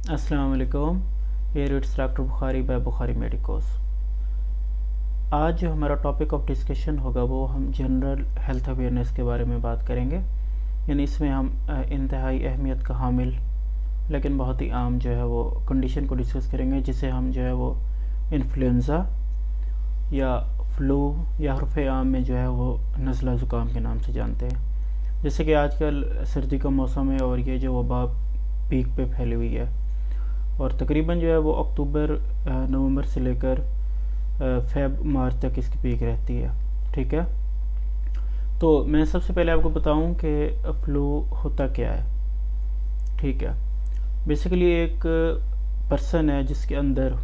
अस्सलाम वालेकुम। Here it's doctor Bukhari by Bukhari medicos. आज जो हमारा टॉपिक ऑफ डिस्कशन होगा वो हम जनरल हेल्थ अवेयरनेस के बारे में बात करेंगे। यानी इसमें हम इंतहाई अहमियत का हामिल लेकिन बहुत ही आम जो है वो कंडीशन को डिस्कस करेंगे, जिसे हम जो है वो इन्फ्लुएंज़ा या फ्लू या हरफ आम में जो है वो नज़ला ज़ुकाम के नाम से जानते हैं। जैसे कि आजकल सर्दी का मौसम है और ये जो वबा पीक पे फैली हुई है और तकरीबन जो है वो अक्टूबर नवंबर से लेकर फेब मार्च तक इसकी पीक रहती है। ठीक है, तो मैं सबसे पहले आपको बताऊं कि फ्लू होता क्या है। ठीक है, बेसिकली एक पर्सन है जिसके अंदर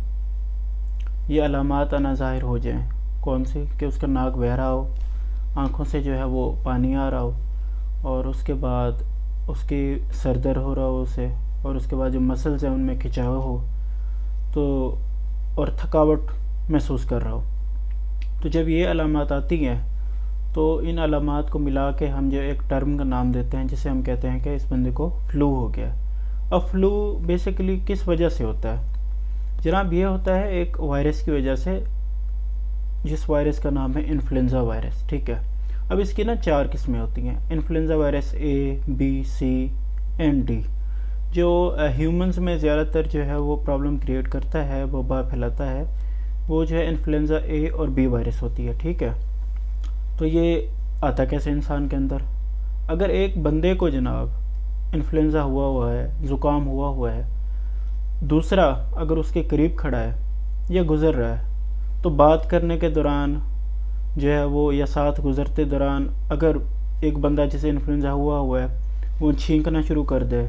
ये अलामात आना ज़ाहिर हो जाएं। कौन सी? कि उसका नाक बह रहा हो, आँखों से जो है वो पानी आ रहा हो, और उसके बाद उसकी सर दर्द हो रहा हो उसे, और उसके बाद जो मसल्स हैं उनमें खिंचाव हो तो, और थकावट महसूस कर रहा हो। तो जब ये अलामात आती हैं तो इन अलामात को मिला के हम जो एक टर्म का नाम देते हैं, जिसे हम कहते हैं कि इस बंदे को फ्लू हो गया। अब फ्लू बेसिकली किस वजह से होता है जनाब? ये होता है एक वायरस की वजह से, जिस वायरस का नाम है इन्फ्लुएंज़ा वायरस। ठीक है, अब इसकी ना 4 किस्में होती हैं। Influenza virus A, B, C and D. जो ह्यूमंस में ज़्यादातर जो है वो प्रॉब्लम क्रिएट करता है, वबा फैलाता है, वो जो है इन्फ्लुएंज़ा ए और बी वायरस होती है। ठीक है, तो ये आता कैसे इंसान के अंदर? अगर एक बंदे को जनाब इन्फ्लुएंज़ा हुआ है, ज़ुकाम हुआ है, दूसरा अगर उसके करीब खड़ा है या गुज़र रहा है, तो बात करने के दौरान जो है वो, या साथ गुज़रते दौरान अगर एक बंदा जिसे इन्फ्लुएंज़ा हुआ है वो छींकना शुरू कर दे,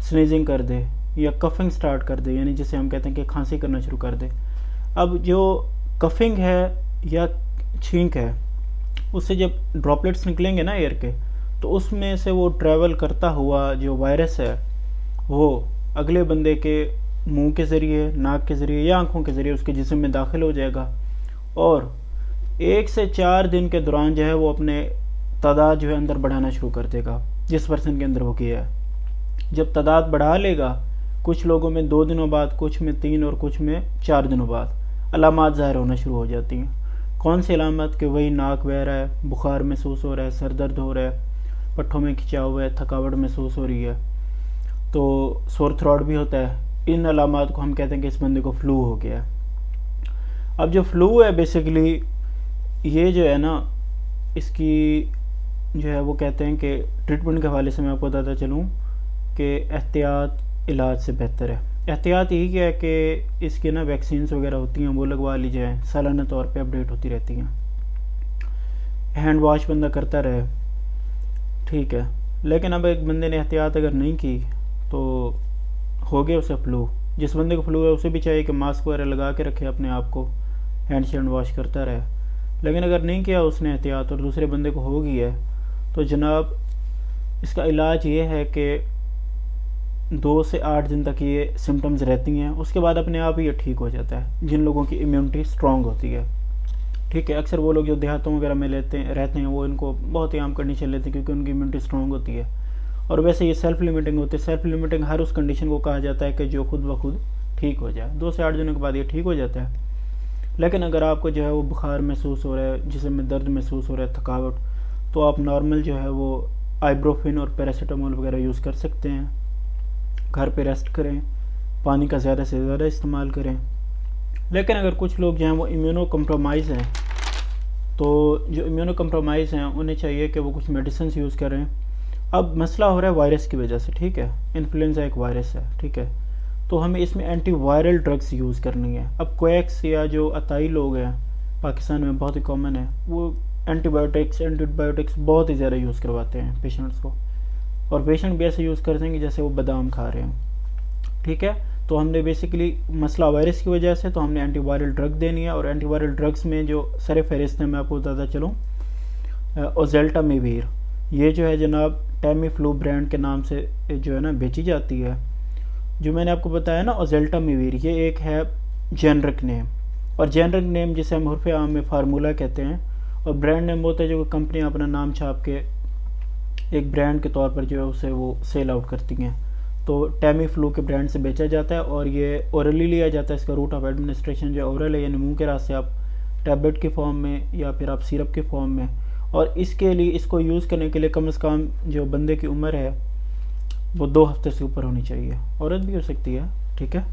स्नीजिंग कर दे, या कफिंग स्टार्ट कर दे, यानी जिसे हम कहते हैं कि खांसी करना शुरू कर दे। अब जो कफिंग है या छींक है, उससे जब ड्रॉपलेट्स निकलेंगे ना एयर के, तो उसमें से वो ट्रैवल करता हुआ जो वायरस है वो अगले बंदे के मुंह के ज़रिए, नाक के ज़रिए या आंखों के ज़रिए उसके जिस्म में दाखिल हो जाएगा, और 1 से 4 दिन के दौरान जो है वो अपने तादाद जो है अंदर बढ़ाना शुरू कर देगा, जिस पर्सन के अंदर वो किया है। जब तादाद बढ़ा लेगा, कुछ लोगों में 2 दिनों बाद, कुछ में 3 और कुछ में 4 दिनों बाद अलामात ज़ाहिर होना शुरू हो जाती हैं। कौन सी अलामत? कि वही नाक बह रहा है, बुखार महसूस हो रहा है, सर दर्द हो रहा है, पट्ठों में खिंचाव है, थकावट महसूस हो रही है, तो सोर थ्रोट भी होता है। इन अलामात को हम कहते हैं कि इस बंदे को फ्लू हो गया। अब जो फ्लू है बेसिकली ये जो है ना, इसकी जो है वो कहते हैं कि ट्रीटमेंट के हवाले से मैं आपको बताता चलूँ कि एहतियात इलाज से बेहतर है। एहतियात यही क्या है कि इसकी ना वैक्सीन्स वगैरह होती हैं, वो लगवा ली जाए, सालाना तौर पे अपडेट होती रहती हैं। हैंड वॉश बंदा करता रहे, ठीक है। लेकिन अब एक बंदे ने एहतियात अगर नहीं की तो हो गया उसे फ्लू। जिस बंदे को फ्लू है उसे भी चाहिए कि मास्क वगैरह लगा के रखे अपने आप को, हैंड वॉश करता रहे। लेकिन अगर नहीं किया उसने एहतियात और दूसरे बंदे को हो गई है, तो जनाब इसका इलाज ये है कि 2 से 8 दिन तक ये सिम्टम्स रहती हैं, उसके बाद अपने आप ही ये ठीक हो जाता है, जिन लोगों की इम्यूनिटी स्ट्रॉन्ग होती है। ठीक है, अक्सर वो लोग जो देहातों वगैरह में रहते हैं वो इनको बहुत ही आम कंडीशन लेते हैं, क्योंकि उनकी इम्यूनिटी स्ट्रॉन्ग होती है। और वैसे ये सेल्फ लिमिटिंग होती है। सेल्फ लिमिटिंग हर उस कंडीशन को कहा जाता है कि जो खुद ब खुद ठीक हो जाए। 2 से 8 दिनों के बाद ये ठीक हो जाता है। लेकिन अगर आपको जो है वो बुखार महसूस हो रहा है, जिस्म में दर्द महसूस हो रहा है, थकावट, तो आप नॉर्मल जो है वो आइब्रोफिन और पैरासीटामोल वगैरह यूज़ कर सकते हैं। घर पे रेस्ट करें, पानी का ज़्यादा से ज़्यादा इस्तेमाल करें। लेकिन अगर कुछ लोग जो हैं वो इम्यूनो कम्प्रोमाइज़ हैं, तो जो इम्यूनो कम्प्रोमाइज़ हैं उन्हें चाहिए कि वो कुछ मेडिसिन यूज़ करें। अब मसला हो रहा है वायरस की वजह से, ठीक है। इन्फ्लुएंजा एक वायरस है, ठीक है, तो हमें इसमें एंटीवायरल ड्रग्स यूज़ करनी है। अब कोएक्स या जो अताई लोग हैं पाकिस्तान में बहुत ही कॉमन है, वो एंटीबायोटिक्स बहुत ही ज़्यादा यूज़ करवाते हैं पेशेंट्स को, और पेशेंट भी ऐसे यूज़ करते हैं कि जैसे वो बादाम खा रहे हैं। ठीक है, तो हमने बेसिकली मसला वायरस की वजह से, तो हमने एंटीवायरल ड्रग देनी है। और एंटीवायरल ड्रग्स में जो सर फहरिस्त है मैं आपको बताता चलूँ, ओजेल्टामिवीर, ये जो है जनाब टैमी फ्लू ब्रांड के नाम से जो है ना बेची जाती है। जो मैंने आपको बताया ना ओजेल्टामिवीर, ये एक है जेनरिक नेम, और जेनरिक नेम जिसे हम उर्फ़ आम में फार्मूला कहते हैं, और ब्रांड नेम होता है जो कंपनियां अपना नाम छाप के एक ब्रांड के तौर पर जो है उसे वो सेल आउट करती हैं। तो टैमी फ्लू के ब्रांड से बेचा जाता है और ये ओरली लिया जाता है। इसका रूट ऑफ एडमिनिस्ट्रेशन जो ओरल है, यानी मुंह के रास्ते आप टैबलेट की फॉर्म में या फिर आप सिरप के फॉर्म में। और इसके लिए, इसको यूज़ करने के लिए कम से कम जो बंदे की उम्र है वो 2 हफ्ते से ऊपर होनी चाहिए, औरत भी हो सकती है, ठीक है।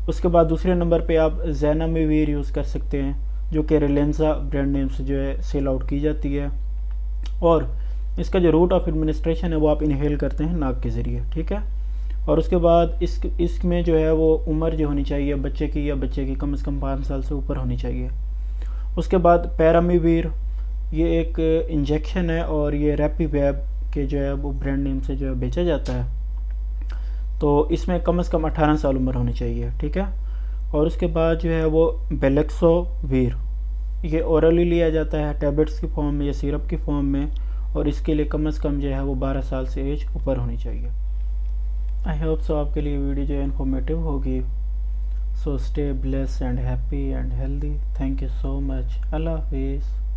उसके बाद दूसरे नंबर पे आप ज़ैनामेविर यूज़ कर सकते हैं, जो कि रिलेंजा ब्रांड नेम से जो है सेल आउट की जाती है। और इसका जो रूट ऑफ एडमिनिस्ट्रेशन है वो आप इनहेल करते हैं नाक के ज़रिए, ठीक है। और उसके बाद इसमें जो है वो उम्र जो होनी चाहिए बच्चे की, या बच्चे की कम से कम 5 साल से ऊपर होनी चाहिए। उसके बाद पैरामीवीर, ये एक इंजेक्शन है और ये रैपीवैब के जो है वो ब्रांड नेम से जो है बेचा जाता है। तो इसमें कम से कम 18 साल उम्र होनी चाहिए, ठीक है। और उसके बाद जो है वो बेलेक्सोवीर, ये ओरली लिया जाता है टैबलेट्स की फॉर्म में या सिरप की फॉर्म में, और इसके लिए कम से कम जो है वो 12 साल से एज ऊपर होनी चाहिए। आई होप सो आपके लिए वीडियो जो है इन्फॉर्मेटिव होगी। So stay blessed and happy and healthy. Thank you so much. अल्लाह हाफिज़।